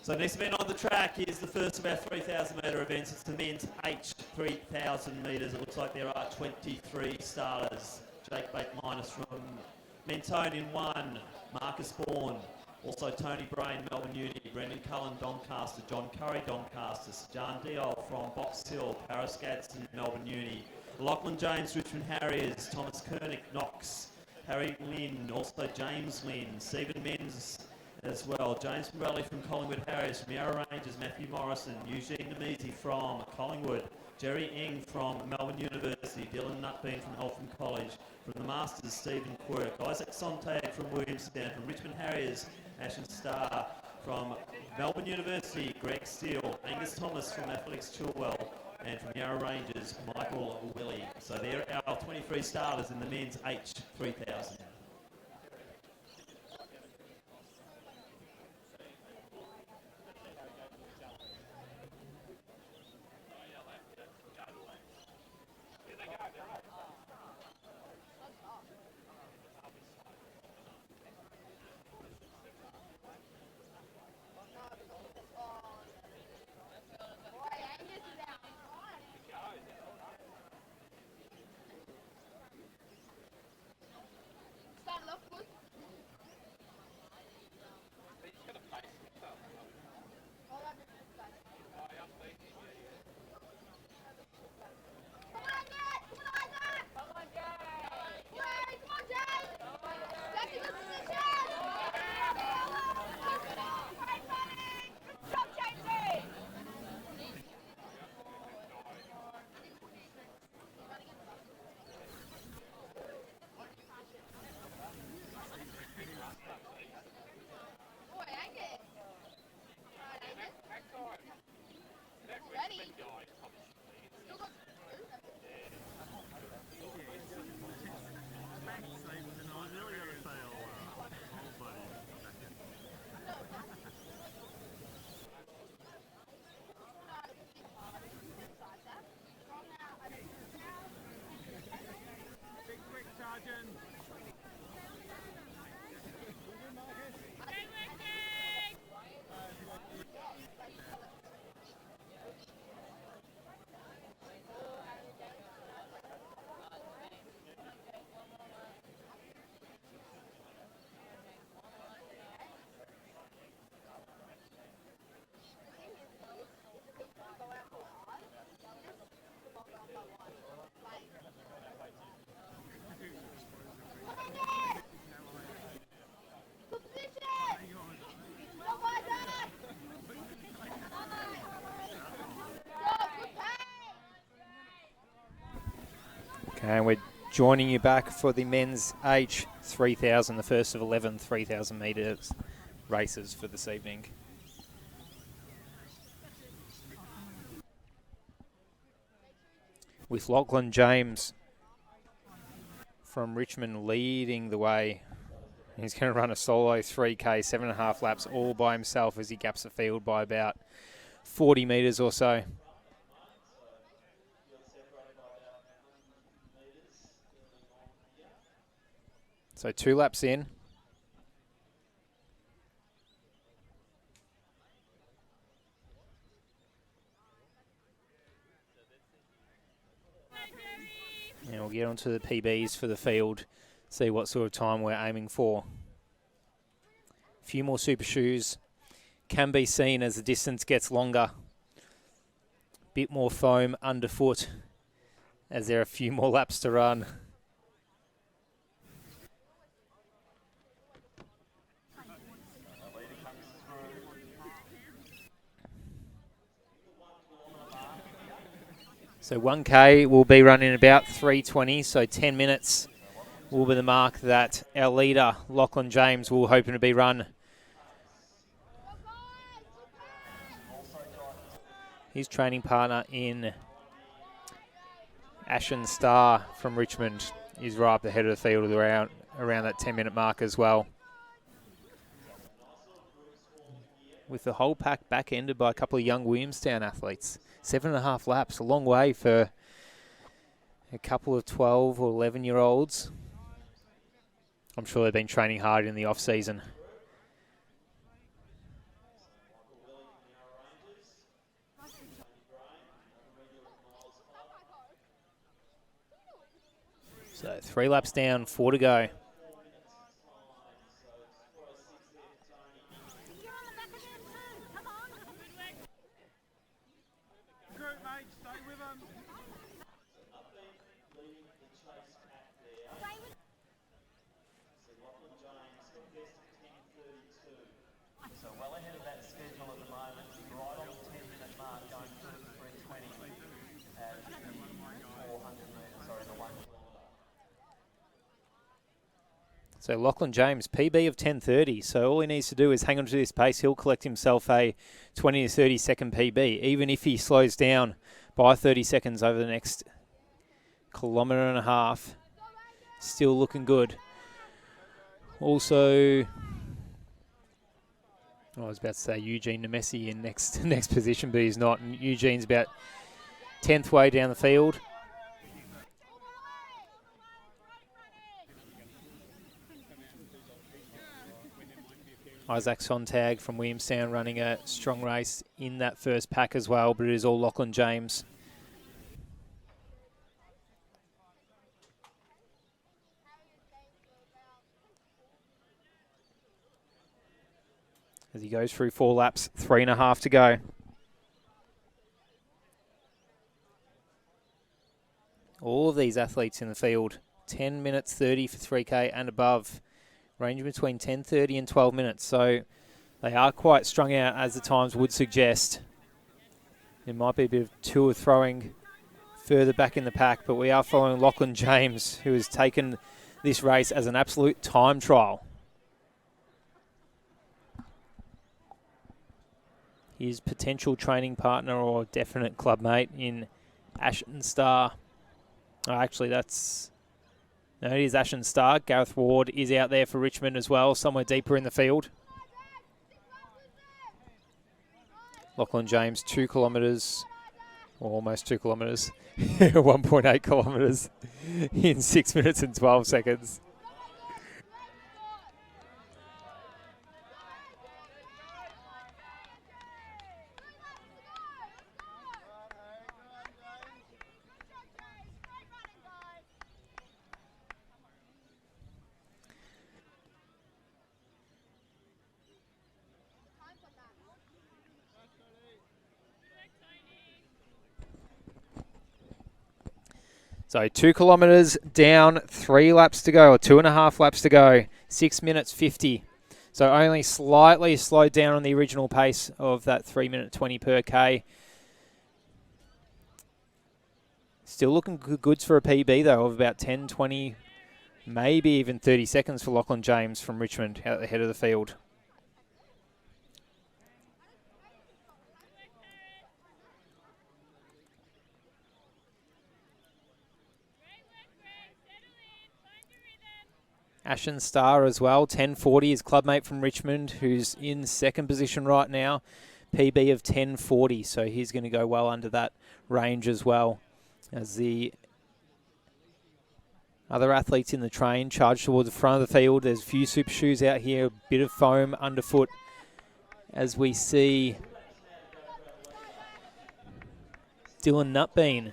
So next event on the track is the first of our 3,000 metre events. It's the men's H 3,000 metres. It looks like there are 23 starters. Jake Bate minus from Mentone in 1, Marcus Bourne, also Tony Brain, Melbourne Uni, Brendan Cullen, Doncaster, John Curry, Doncaster, John Diol from Box Hill, Paris Gadsden, Melbourne Uni, Lachlan James, Richmond Harriers, Thomas Kernick, Knox, Harry Lynn, also James Lynn, Stephen Menz as well, James Morelli from Collingwood Harriers, from Yarra Rangers, Matthew Morrison, Eugene Nemesi from Collingwood, Jerry Eng from Melbourne University, Dylan Nutbean from Eltham College, from the Masters, Stephen Quirk, Isaac Sontag from Williamstown, from Richmond Harriers, Ashton Starr, from Melbourne University, Greg Steele, Angus Thomas from Athletics Chilwell, and from Yarra Rangers, Michael Willie. So they're our 23 starters in the men's H3000. And we're joining you back for the men's H3000, the first of 11 3,000 metres races for this evening. With Lachlan James from Richmond leading the way. He's going to run a solo 3K, 7.5 laps all by himself as he gaps the field by about 40 metres or so. So 2 laps in. And we'll get onto the PBs for the field, see what sort of time we're aiming for. A few more super shoes can be seen as the distance gets longer. Bit more foam underfoot as there are a few more laps to run. So 1K will be running about 3:20, so 10 minutes will be the mark that our leader, Lachlan James, will hoping to be run. His training partner in Ashton Starr from Richmond is right up the head of the field around that 10-minute mark as well. With the whole pack back-ended by a couple of young Williamstown athletes. 7.5 laps, a long way for a couple of 12 or 11-year-olds. I'm sure they've been training hard in the off-season. So 3 laps down, 4 to go. So well ahead of that schedule at the moment, right on the 10-minute mark, going through the 320 at the 400 metres, sorry, the 1 kilometre. So Lachlan James, PB of 10:30. So all he needs to do is hang on to this pace. He'll collect himself a 20 to 30 second PB, even if he slows down by 30 seconds over the next kilometre and a half. Still looking good. Also, I was about to say Eugene Nemesi in next position, but he's not. And Eugene's about 10th way down the field. Isaac Sontag from Williamstown running a strong race in that first pack as well, but it is all Lachlan James. As he goes through 4 laps, 3.5 to go. All of these athletes in the field, 10 minutes 30 for 3K and above, ranging between 10:30 and 12 minutes. So they are quite strung out, as the times would suggest. There might be a bit of tour throwing further back in the pack, but we are following Lachlan James, who has taken this race as an absolute time trial. His potential training partner or definite club mate in Ashton Star. Oh, actually, that's... No, it is Ashton Star. Gareth Ward is out there for Richmond as well, somewhere deeper in the field. Lachlan James, 2 kilometres, or almost 2 kilometres, 1.8 kilometres in 6 minutes and 12 seconds. So 2 kilometres down, 3 laps to go, or 2.5 laps to go, 6 minutes 50. So only slightly slowed down on the original pace of that 3 minute 20 per K. Still looking goods for a PB though of about 10, 20, maybe even 30 seconds for Lachlan James from Richmond out at the head of the field. Ashton Star as well, 10:40, his clubmate from Richmond, who's in second position right now, PB of 10:40, so he's going to go well under that range as well. As the other athletes in the train charge towards the front of the field, there's a few super shoes out here, a bit of foam underfoot, as we see Dylan Nutbean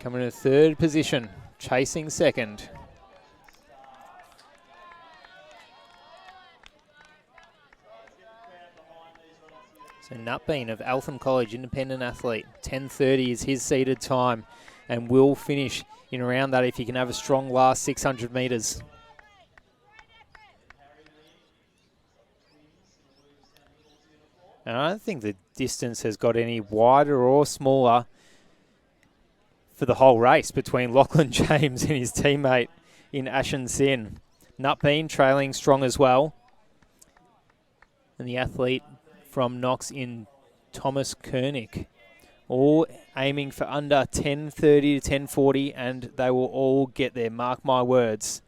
coming in third position. Chasing second. So Nutbean of Eltham College, independent athlete. 10:30 is his seeded time and will finish in around that if he can have a strong last 600 metres. And I don't think the distance has got any wider or smaller for the whole race between Lachlan James and his teammate in Ashen Sin. Nutbean trailing strong as well. And the athlete from Knox in Thomas Koenig. All aiming for under 10:30 to 10:40, and they will all get there, mark my words.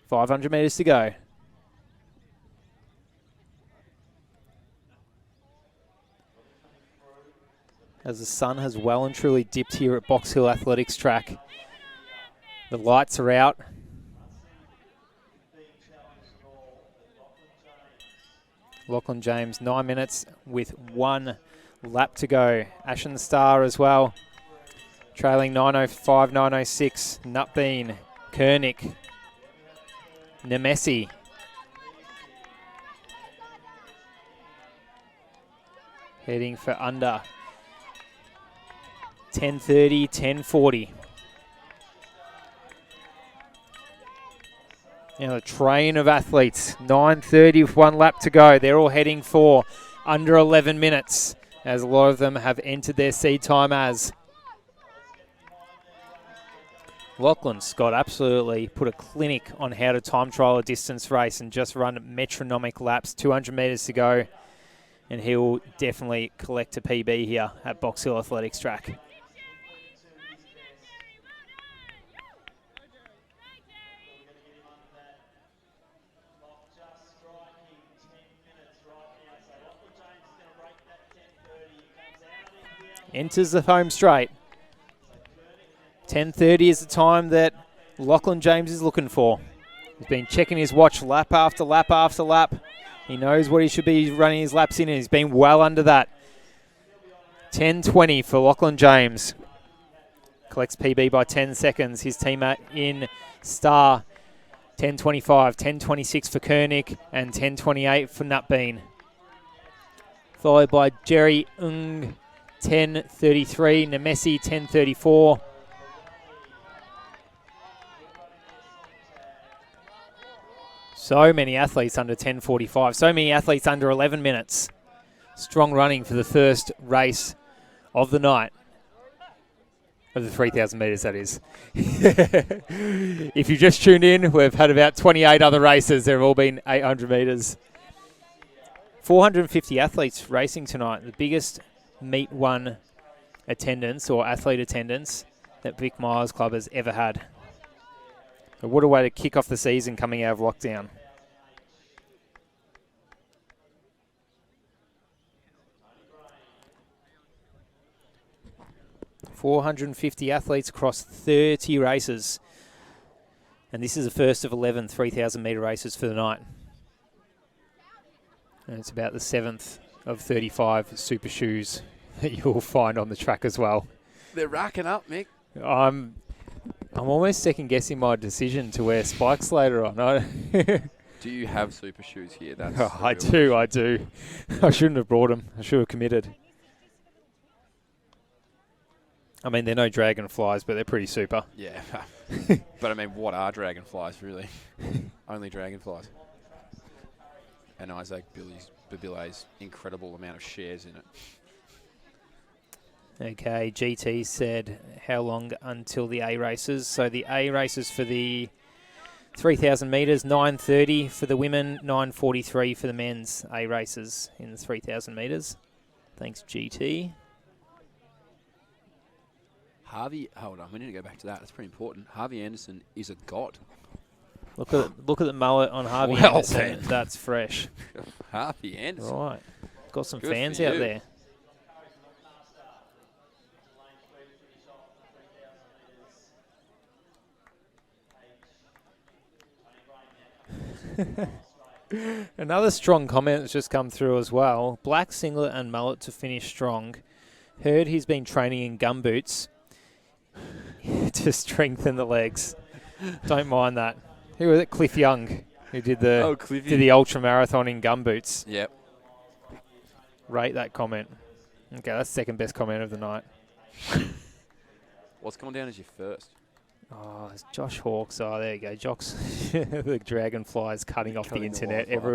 $500 metres to go. As the sun has well and truly dipped here at Box Hill Athletics Track. The lights are out. Lachlan James, 9 minutes with 1 lap to go. Ashen Star as well. Trailing 905, 906. Nutbean, Kernick, Nemesi. Heading for under 10:30, 10:40. Now the train of athletes, 9:30 with 1 lap to go. They're all heading for under 11 minutes, as a lot of them have entered their seed time as. Lachlan Scott absolutely put a clinic on how to time trial a distance race and just run metronomic laps, 200 metres to go. And he'll definitely collect a PB here at Box Hill Athletics Track. Enters the home straight. 10:30 is the time that Lachlan James is looking for. He's been checking his watch lap after lap after lap. He knows what he should be running his laps in, and he's been well under that. 10:20 for Lachlan James. Collects PB by 10 seconds. His teammate in Star, 10:25. 10:26 for Kernick, and 10:28 for Nutbean. Followed by Jerry Ung, 10:33. Nemesi, 10:34. So many athletes under 10:45. So many athletes under 11 minutes. Strong running for the first race of the night. Of the 3,000 metres, that is. If you just tuned in, we've had about 28 other races. They've all been 800 metres. 450 athletes racing tonight. The biggest Meet 1 attendance or athlete attendance that Vic Myers Club has ever had. But what a way to kick off the season coming out of lockdown. $450 athletes across 30 races. And this is the first of 11 3,000 metre races for the night. And it's about the 7th of 35 super shoes that you'll find on the track as well. They're racking up, Mick. I'm almost second guessing my decision to wear spikes later on. Do you have super shoes here? That's I do. I shouldn't have brought them. I should have committed. I mean, they're no dragonflies, but they're pretty super. Yeah. But I mean, what are dragonflies, really? Only dragonflies. And Isaac Babile's incredible amount of shares in it. Okay, GT said how long until the A races. So the A races for the 3,000 metres, 9:30 for the women, 9:43 for the men's A races in the 3,000 metres. Thanks, GT. Harvey, hold on, we need to go back to that. That's pretty important. Harvey Anderson is a god. Look at the mullet on Harvey Well Anderson. then. That's fresh. Harvey Anderson. Right. Got some Good fans for out you. there. Another strong comment that's just come through as well. Black singlet and mullet to finish strong. Heard he's been training in gumboots to strengthen the legs. Don't mind that. Who was it? Cliff Young, who did the ultra marathon in gumboots. Yep. Rate that comment. Okay, that's second best comment of the night. What's gone down as your first? Oh, it's Josh Hawks. Oh, there you go. Jock's the dragonflies cutting off the Cutting the internet Wi-Fi. everywhere.